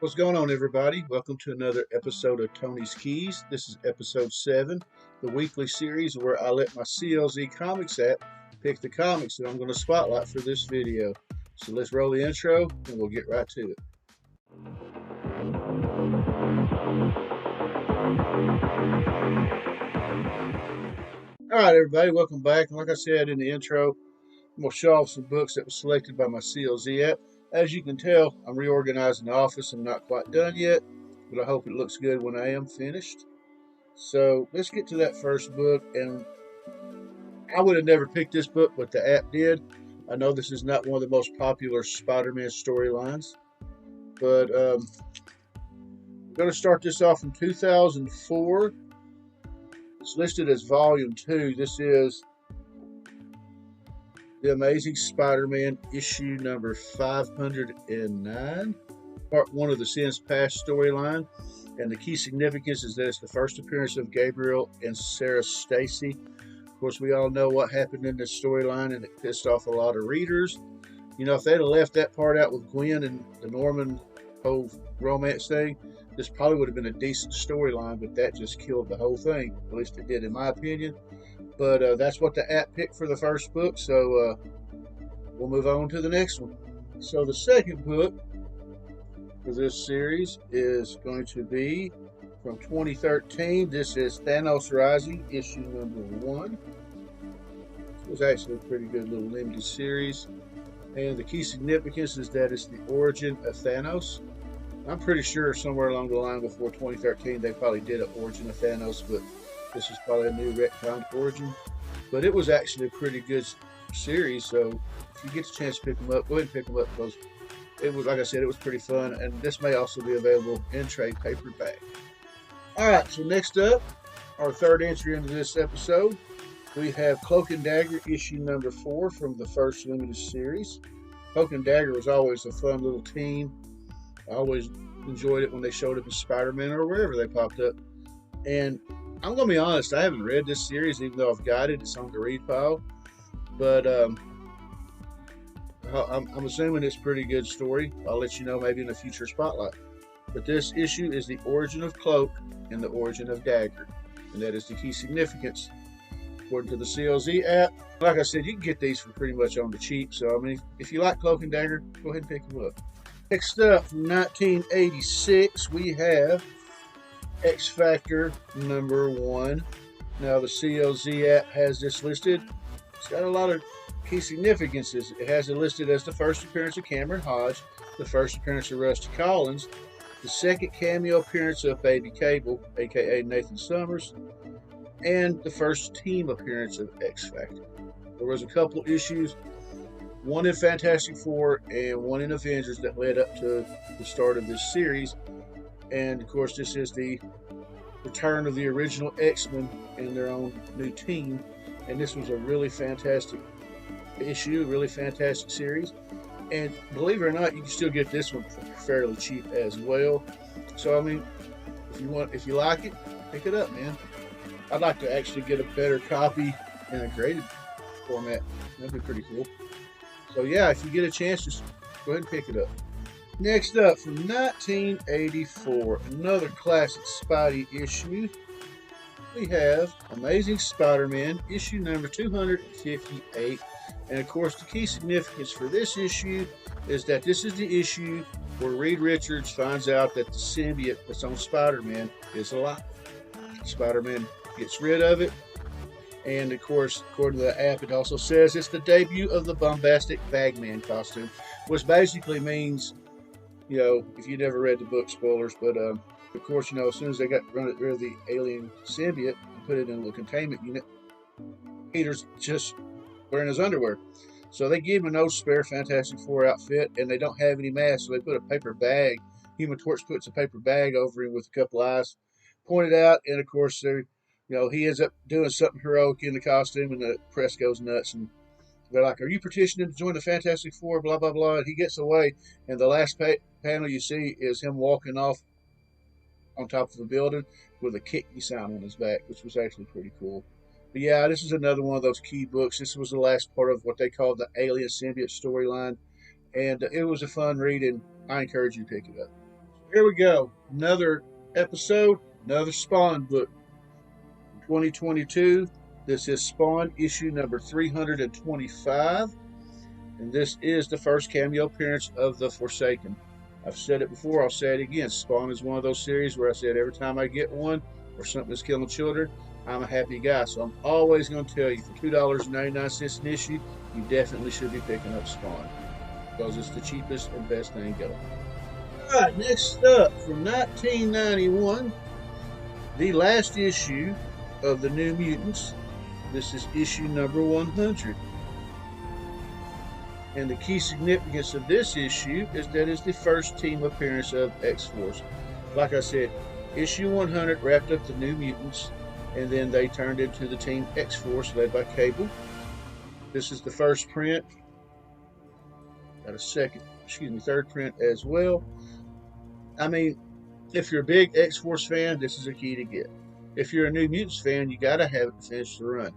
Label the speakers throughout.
Speaker 1: What's going on, everybody? Welcome to another episode of Tony's Keys. This is episode 7, the weekly series where I let my CLZ Comics app pick the comics that I'm going to spotlight for this video. So let's roll the intro and we'll get right to it. Alright, everybody, welcome back. And like I said in the intro, I'm going to show off some books that were selected by my CLZ app. As you can tell, I'm reorganizing the office. I'm not quite done yet, but I hope it looks good when I am finished. So let's get to that first book. And I would have never picked this book, but the app did. I know this is not one of the most popular Spider-Man storylines, but I'm going to start this off in 2004. It's listed as Volume 2. This is The Amazing Spider-Man, issue number 509, part 1 of the Sins Past storyline. And the key significance is that it's the first appearance of Gabriel and Sarah Stacy. Of course, we all know what happened in this storyline, and it pissed off a lot of readers. You know, if they'd have left that part out with Gwen and the Norman whole romance thing, this probably would have been a decent storyline, but that just killed the whole thing. At least it did, in my opinion. But that's what the app picked for the first book, so we'll move on to the next one. So the second book for this series is going to be from 2013. This is Thanos Rising, issue number 1. It was actually a pretty good little limited series. And the key significance is that it's the origin of Thanos. I'm pretty sure somewhere along the line before 2013 they probably did an origin of Thanos, but this is probably a new retconned origin. But it was actually a pretty good series, so if you get the chance to pick them up, go ahead and pick them up, because it was, like I said, it was pretty fun, and this may also be available in trade paperback. Alright, so next up, our third entry into this episode, we have Cloak and Dagger, issue number 4 from the first limited series. Cloak and Dagger was always a fun little team. I always enjoyed it when they showed up in Spider-Man or wherever they popped up. And I'm going to be honest, I haven't read this series, even though I've got it. It's on the read pile. But I'm assuming it's a pretty good story. I'll let you know maybe in a future spotlight. But this issue is the origin of Cloak and the origin of Dagger. And that is the key significance. According to the CLZ app, like I said, you can get these for pretty much on the cheap. So, I mean, if you like Cloak and Dagger, go ahead and pick them up. Next up, from 1986, we have X Factor number 1. Now, the CLZ app has this listed. It's got a lot of key significances. It has it listed as the first appearance of Cameron Hodge, the first appearance of Rusty Collins, the second cameo appearance of Baby Cable, aka Nathan Summers, and the first team appearance of X Factor. There was a couple issues, one in Fantastic Four and one in Avengers, that led up to the start of this series. And of course, this is the return of the original X-Men and their own new team. And this was a really fantastic issue, really fantastic series. And believe it or not, you can still get this one for fairly cheap as well. So I mean, if you like it, pick it up, man. I'd like to actually get a better copy in a graded format. That'd be pretty cool. So yeah, if you get a chance, just go ahead and pick it up. Next up, from 1984, another classic Spidey issue, we have Amazing Spider-Man, issue number 258. And of course, the key significance for this issue is that this is the issue where Reed Richards finds out that the symbiote that's on Spider-Man is alive. Spider-Man gets rid of it. And of course, according to the app, it also says it's the debut of the bombastic Bagman costume, which basically means, you know, if you never read the book, spoilers, but of course, you know, as soon as they got rid of the alien symbiote and put it in a little containment unit, Peter's just wearing his underwear. So they give him an old spare Fantastic Four outfit, and they don't have any masks, so they put a paper bag. Human Torch puts a paper bag over him with a couple eyes pointed out, and of course, they're, you know, he ends up doing something heroic in the costume, and the press goes nuts, and they're like, "Are you petitioning to join the Fantastic Four?" Blah, blah, blah. And he gets away, and the last panel you see is him walking off on top of a building with a kick me sign on his back, which was actually pretty cool. But yeah, this is another one of those key books. This was the last part of what they called the Alien Symbiote storyline, and it was a fun read, and I encourage you to pick it up. Here we go. Another episode, another Spawn book. 2022. This is Spawn issue number 325. And this is the first cameo appearance of the Forsaken. I've said it before, I'll say it again. Spawn is one of those series where I said every time I get one or something that's killing children, I'm a happy guy. So I'm always going to tell you, for $2.99 an issue, you definitely should be picking up Spawn, because it's the cheapest and best thing going. Alright, next up, from 1991, the last issue of the New Mutants. This is issue number 100. And the key significance of this issue is that it's the first team appearance of X-Force. Like I said, issue 100 wrapped up the New Mutants, and then they turned into the team X-Force led by Cable. This is the first print. Got a third print as well. I mean, if you're a big X-Force fan, this is a key to get. If you're a New Mutants fan, you got to have it to finish the run.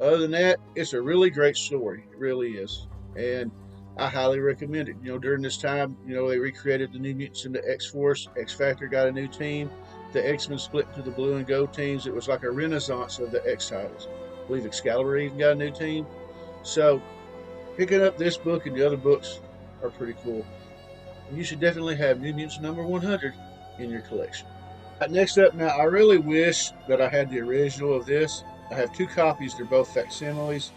Speaker 1: Other than that, it's a really great story. It really is. And I highly recommend it. You know, during this time, you know, they recreated the New Mutants into X-Force. X-Factor got a new team. The X-Men split into the blue and gold teams. It was like a renaissance of the X titles. I believe Excalibur even got a new team. So, picking up this book and the other books are pretty cool. And you should definitely have New Mutants number 100 in your collection. Next up, now, I really wish that I had the original of this. I have two copies. They're both facsimiles.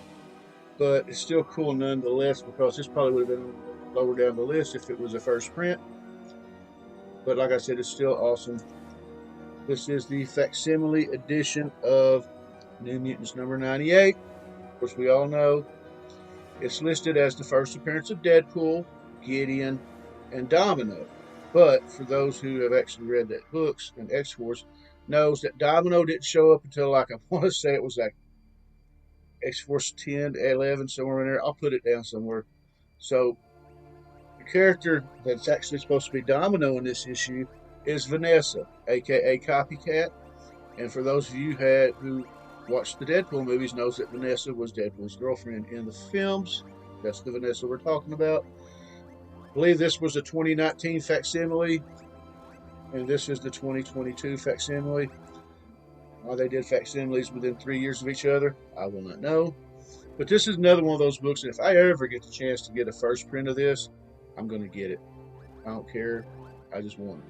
Speaker 1: But it's still cool nonetheless, because this probably would have been lower down the list if it was a first print. But like I said, it's still awesome. This is the facsimile edition of New Mutants number 98. Of course, we all know it's listed as the first appearance of Deadpool, Gideon, and Domino. But for those who have actually read that books and X-Force, knows that Domino didn't show up until, like, I want to say it was like X-Force 10 to 11, somewhere in there. I'll put it down somewhere. So, the character that's actually supposed to be Domino in this issue is Vanessa, aka Copycat. And for those of you who watched the Deadpool movies, knows that Vanessa was Deadpool's girlfriend in the films. That's the Vanessa we're talking about. I believe this was a 2019 facsimile, and this is the 2022 facsimile. Why they did facsimiles within 3 years of each other, I will not know. But this is another one of those books, and if I ever get the chance to get a first print of this, I'm going to get it. I don't care. I just want it.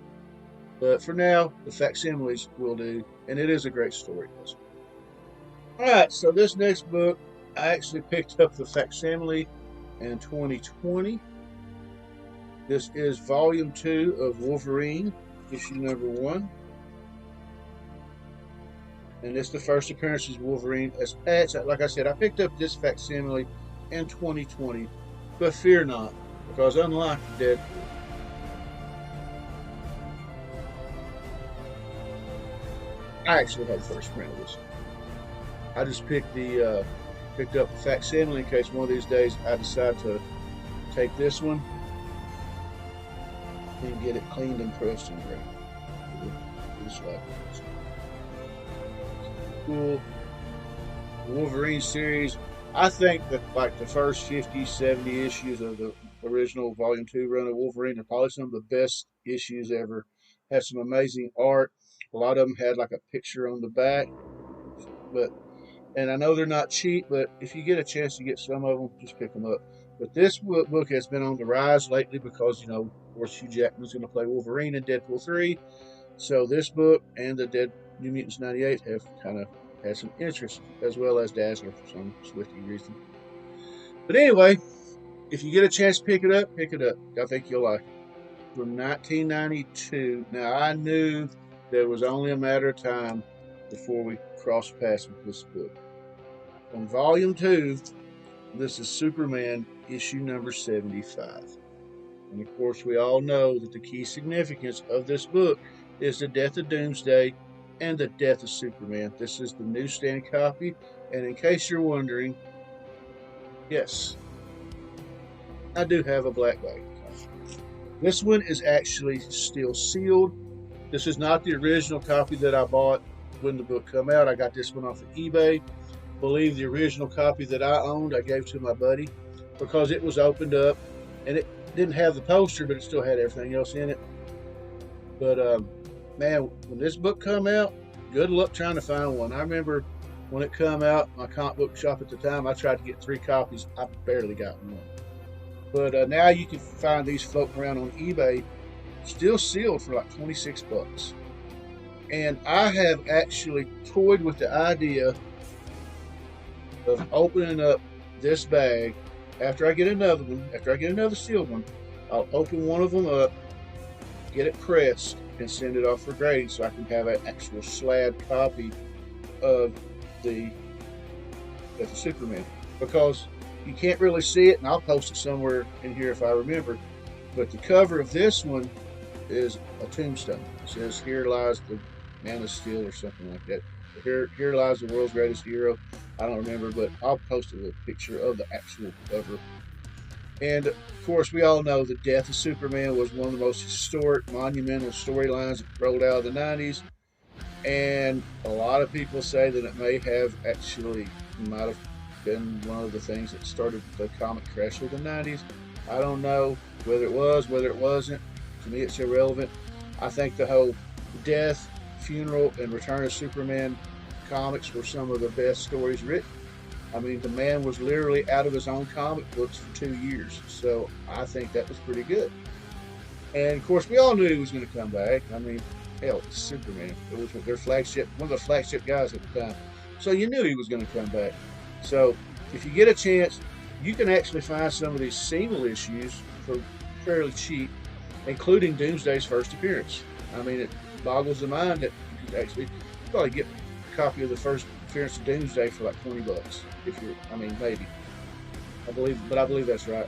Speaker 1: But for now, the facsimiles will do, and it is a great story. Alright, so this next book, I actually picked up the facsimile in 2020. This is Volume 2 of Wolverine, issue number 1. And it's the first appearance of Wolverine. Like I said, I picked up this facsimile in 2020. But fear not, because unlike Deadpool, I actually had the first print of this. I just picked up the facsimile in case one of these days I decide to take this one and get it cleaned and pressed and ready. Just like this. Cool. The Wolverine series, I think that like the first 50, 70 issues of the original Volume 2 run of Wolverine are probably some of the best issues ever. Had some amazing art. A lot of them had like a picture on the back. And I know they're not cheap, but if you get a chance to get some of them, just pick them up. But this book has been on the rise lately because, you know, of course, Hugh Jackman's going to play Wolverine in Deadpool 3. So this book and the New Mutants 98 have kind of had some interest, as well as Dazzler for some swifty reason. But anyway, if you get a chance to pick it up, pick it up. I think you'll like it. From 1992. Now, I knew there was only a matter of time before we crossed paths with this book. On Volume 2, this is Superman, issue number 75. And of course, we all know that the key significance of this book is the death of Doomsday and the death of Superman. This is the newsstand copy, and in case you're wondering, yes, I do have a black bag copy. This one is actually still sealed. This is not the original copy that I bought when the book came out. I got this one off of eBay. I believe the original copy that I owned I gave to my buddy because it was opened up and it didn't have the poster, but it still had everything else in it. But man, when this book come out, good luck trying to find one. I remember when it come out, my comic book shop at the time, I tried to get 3 copies. I barely got one. But now you can find these floating around on eBay, still sealed for like 26 bucks. And I have actually toyed with the idea of opening up this bag after I get another one, after I get another sealed one. I'll open one of them up, get it pressed, and send it off for grading so I can have an actual slab copy of the Superman. Because you can't really see it, and I'll post it somewhere in here if I remember. But the cover of this one is a tombstone. It says, "Here lies the Man of Steel," or something like that. Here lies the world's greatest hero. I don't remember, but I'll post a picture of the actual cover. And of course, we all know the death of Superman was one of the most historic, monumental storylines that rolled out of the 90s. And a lot of people say that it may have actually might have been one of the things that started the comic crash of the 90s. I don't know whether it was, whether it wasn't. To me, it's irrelevant. I think the whole death, funeral, and return of Superman comics were some of the best stories written. I mean, the man was literally out of his own comic books for 2 years. So I think that was pretty good. And of course, we all knew he was going to come back. I mean, hell, it's Superman. It was their flagship, one of the flagship guys at the time. So you knew he was going to come back. So if you get a chance, you can actually find some of these single issues for fairly cheap, including Doomsday's first appearance. I mean, it boggles the mind that you could actually probably get a copy of the first appearance of Doomsday for like 20 bucks. If you're, I mean, maybe. I believe that's right.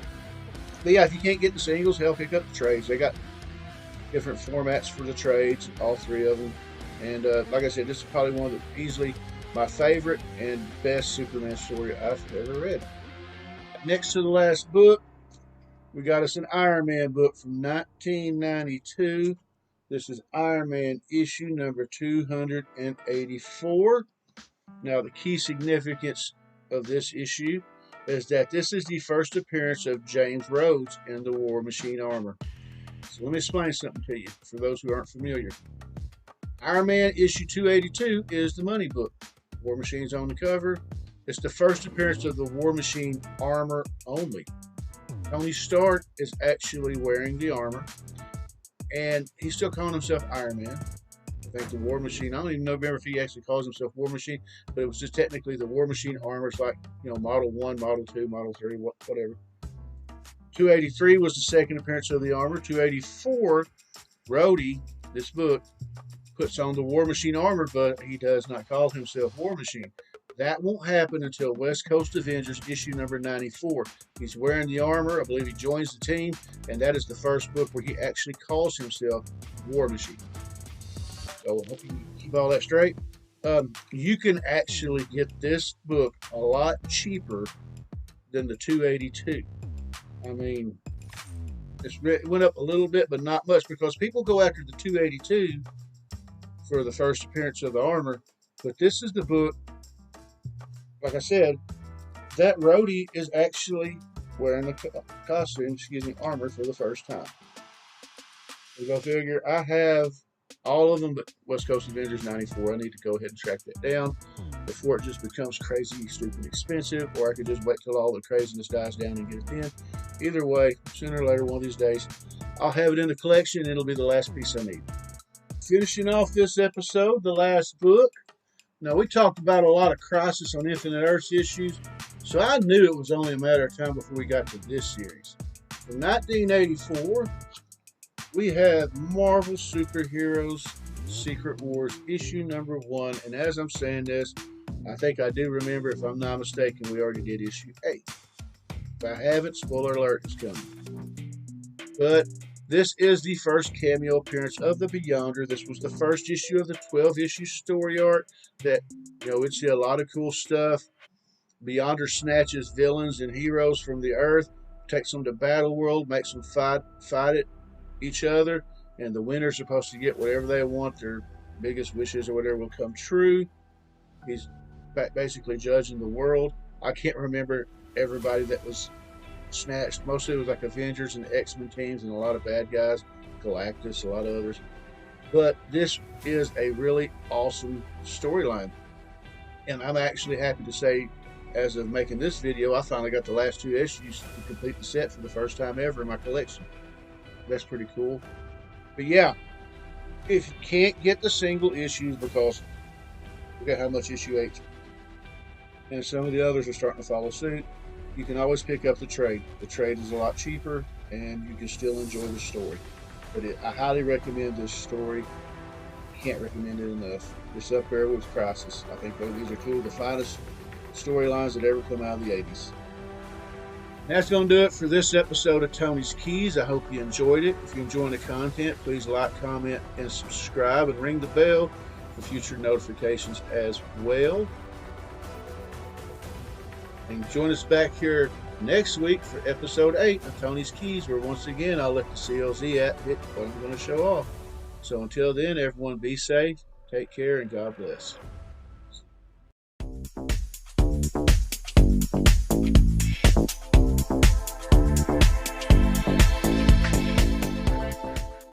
Speaker 1: But yeah, if you can't get the singles, hell, pick up the trades. They got different formats for the trades, all 3 of them. And like I said, this is probably one of the easily my favorite and best Superman story I've ever read. Next to the last book, we got us an Iron Man book from 1992. This is Iron Man issue number 284. Now, the key significance of this issue is that this is the first appearance of James Rhodes in the War Machine armor. So let me explain something to you for those who aren't familiar. Iron Man issue 282 is the money book. War Machine's on the cover. It's the first appearance of the War Machine armor only. Tony Stark is actually wearing the armor, and he's still calling himself Iron Man. I think the War Machine, I don't even remember if he actually calls himself War Machine, but it was just technically the War Machine armor. It's like, you know, Model 1, Model 2, Model 3, whatever. 283 was the second appearance of the armor. 284, Rhodey, this book, puts on the War Machine armor, but he does not call himself War Machine. That won't happen until West Coast Avengers issue number 94. He's wearing the armor. I believe he joins the team, and that is the first book where he actually calls himself War Machine. So I hope you keep all that straight. You can actually get this book a lot cheaper than the 282. I mean, it went up a little bit, but not much, because people go after the 282 for the first appearance of the armor. But this is the book, like I said, that Rhodey is actually wearing the costume, armor for the first time. We go figure. I have all of them but West Coast Avengers 94. I need to go ahead and track that down before it just becomes crazy, stupid expensive, or I could just wait till all the craziness dies down and get it in. Either way, sooner or later, one of these days, I'll have it in the collection, and it'll be the last piece I need. Finishing off this episode, the last book. Now, we talked about a lot of Crisis on Infinite Earths issues, so I knew it was only a matter of time before we got to this series. From 1984, we have Marvel Superheroes Secret Wars issue number 1, and as I'm saying this, I think I do remember, if I'm not mistaken, we already did issue 8. If I haven't, spoiler alert, it's coming. But this is the first cameo appearance of the Beyonder. This was the first issue of the 12-issue story arc that, you know, we'd see a lot of cool stuff. Beyonder snatches villains and heroes from the Earth, takes them to Battle World, makes them fight it each other, and the winner's supposed to get whatever they want, their biggest wishes or whatever will come true. He's basically judging the world. I can't remember everybody that was snatched. Mostly it was like Avengers and X-Men teams and a lot of bad guys, Galactus, a lot of others. But this is a really awesome storyline. And I'm actually happy to say, as of making this video, I finally got the last 2 issues to complete the set for the first time ever in my collection. That's pretty cool. But yeah, if you can't get the single issues because look at how much issue 8 and some of the others are starting to follow suit, you can always pick up the trade. The trade is a lot cheaper and you can still enjoy the story. But I highly recommend this story. Can't recommend it enough. It's up there with Crisis. I think these are two of the finest storylines that ever come out of the 80s. That's going to do it for this episode of Tony's Keys. I hope you enjoyed it. If you're enjoying the content, please like, comment, and subscribe, and ring the bell for future notifications as well. And join us back here next week for episode 8 of Tony's Keys, where once again I'll let the CLZ app hit what I'm going to show off. So until then, everyone be safe, take care, and God bless.